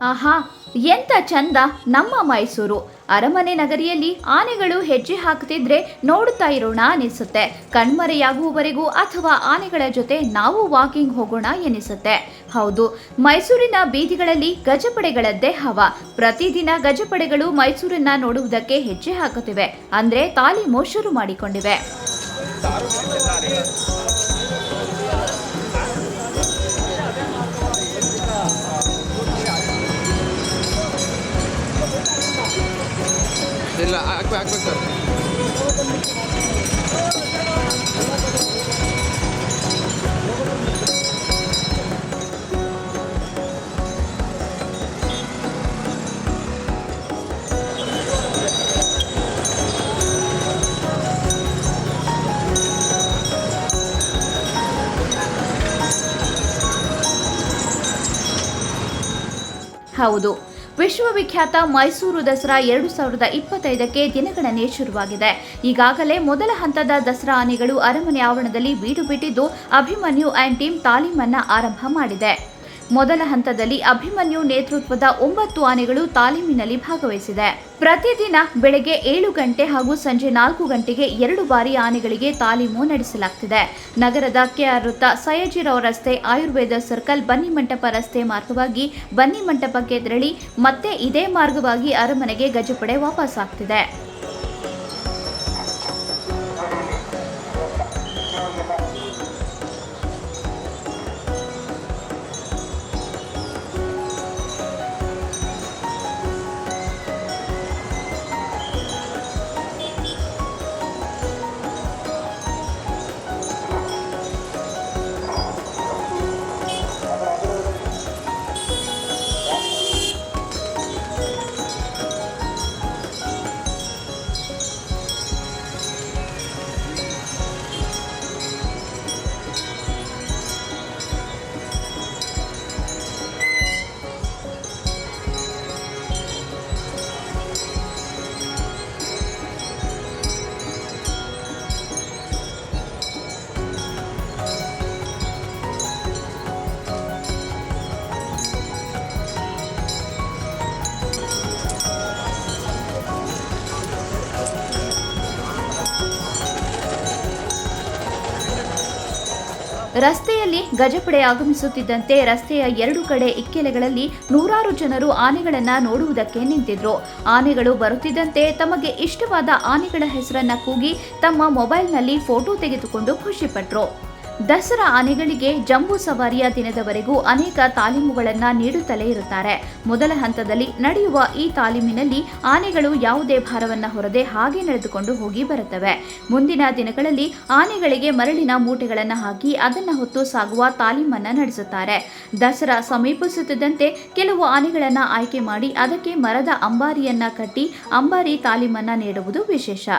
ಆಹಾ, ಎಂತ ಚಂದ ನಮ್ಮ ಮೈಸೂರು ಅರಮನೆ ನಗರಿಯಲ್ಲಿ ಆನೆಗಳು ಹೆಜ್ಜೆ ಹಾಕ್ತಿದ್ರೆ ನೋಡುತ್ತಾ ಇರೋಣ ಅನಿಸುತ್ತೆ. ಕಣ್ಮರೆಯಾಗುವವರೆಗೂ ಅಥವಾ ಆನೆಗಳ ಜೊತೆ ನಾವು ವಾಕಿಂಗ್ ಹೋಗೋಣ ಎನಿಸುತ್ತೆ. ಹೌದು, ಮೈಸೂರಿನ ಬೀದಿಗಳಲ್ಲಿ ಗಜಪಡೆಗಳದ್ದೇ ಹವಾ. ಪ್ರತಿದಿನ ಗಜಪಡೆಗಳು ಮೈಸೂರನ್ನ ನೋಡುವುದಕ್ಕೆ ಹೆಜ್ಜೆ ಹಾಕುತ್ತಿವೆ, ಅಂದ್ರೆ ತಾಲೀಮು ಶುರು ಮಾಡಿಕೊಂಡಿವೆ. ಇಲ್ಲ ಹಾಕ್ಬೇಕು ಸರ್. ಹೌದು, ವಿಶ್ವವಿಖ್ಯಾತ ಮೈಸೂರು ದಸರಾ 2025ಕ್ಕೆ ದಿನಗಣನೆ ಶುರುವಾಗಿದೆ. ಈಗಾಗಲೇ ಮೊದಲ ಹಂತದ ದಸರಾ ಆನೆಗಳು ಅರಮನೆ ಆವರಣದಲ್ಲಿ ಬೀಡು ಬಿಟ್ಟಿದ್ದು, ಅಭಿಮನ್ಯು ಆ್ಯಂಡ್ ಟೀಮ್ ತಾಲೀಮನ್ನ ಆರಂಭ ಮಾಡಿದೆ. ಮೊದಲ ಹಂತದಲ್ಲಿ ಅಭಿಮನ್ಯು ನೇತೃತ್ವದ 9 ಆನೆಗಳು ತಾಲೀಮಿನಲ್ಲಿ ಭಾಗವಹಿಸಿದೆ. ಪ್ರತಿದಿನ ಬೆಳಗ್ಗೆ 7 ಗಂಟೆ ಹಾಗೂ ಸಂಜೆ 4 ಗಂಟೆಗೆ 2 ಬಾರಿ ಆನೆಗಳಿಗೆ ತಾಲೀಮು ನಡೆಸಲಾಗುತ್ತಿದೆ. ನಗರದ ಕೆಆರ್ ವೃತ್ತ, ಸಯ್ಯಾಜಿರಾವ್ ರಸ್ತೆ, ಆಯುರ್ವೇದ ಸರ್ಕಲ್, ಬನ್ನಿಮಂಟಪ ರಸ್ತೆ ಮಾರ್ಗವಾಗಿ ಬನ್ನಿಮಂಟಪಕ್ಕೆ ತೆರಳಿ ಮತ್ತೆ ಇದೇ ಮಾರ್ಗವಾಗಿ ಅರಮನೆಗೆ ಗಜಪಡೆ ವಾಪಸ್ ಆಗ್ತಿದೆ. ರಸ್ತೆಯಲ್ಲಿ ಗಜಪಡೆ ಆಗಮಿಸುತ್ತಿದ್ದಂತೆ ರಸ್ತೆಯ 2 ಕಡೆ ಇಕ್ಕೆಲೆಗಳಲ್ಲಿ ನೂರಾರು ಜನರು ಆನೆಗಳನ್ನ ನೋಡುವುದಕ್ಕೆ ನಿಂತಿದ್ರು. ಆನೆಗಳು ಬರುತ್ತಿದ್ದಂತೆ ತಮಗೆ ಇಷ್ಟವಾದ ಆನೆಗಳ ಹೆಸರನ್ನ ಕೂಗಿ ತಮ್ಮ ಮೊಬೈಲ್ನಲ್ಲಿ ಫೋಟೋ ತೆಗೆದುಕೊಂಡು ಖುಷಿಪಟ್ರು. ದಸರಾ ಆನೆಗಳಿಗೆ ಜಂಬೂ ಸವಾರಿಯ ದಿನದವರೆಗೂ ಅನೇಕ ತಾಲೀಮುಗಳನ್ನ ನೀಡುತ್ತಲೇ ಇರುತ್ತಾರೆ. ಮೊದಲ ಹಂತದಲ್ಲಿ ನಡೆಯುವ ಈ ತಾಲೀಮಿನಲ್ಲಿ ಆನೆಗಳು ಯಾವುದೇ ಭಾರವನ್ನ ಹೊರದೆ ಹಾಗೆ ನಡೆದುಕೊಂಡು ಹೋಗಿ ಬರುತ್ತವೆ. ಮುಂದಿನ ದಿನಗಳಲ್ಲಿ ಆನೆಗಳಿಗೆ ಮರಳಿನ ಮೂಟೆಗಳನ್ನು ಹಾಕಿ ಅದನ್ನು ಹೊತ್ತು ಸಾಗುವ ತಾಲೀಮನ್ನ ನಡೆಸುತ್ತಾರೆ. ದಸರಾ ಸಮೀಪಿಸುತ್ತಿದ್ದಂತೆ ಕೆಲವು ಆನೆಗಳನ್ನ ಆಯ್ಕೆ ಮಾಡಿ ಅದಕ್ಕೆ ಮರದ ಅಂಬಾರಿಯನ್ನ ಕಟ್ಟಿ ಅಂಬಾರಿ ತಾಲೀಮನ್ನ ನೀಡುವುದು ವಿಶೇಷ.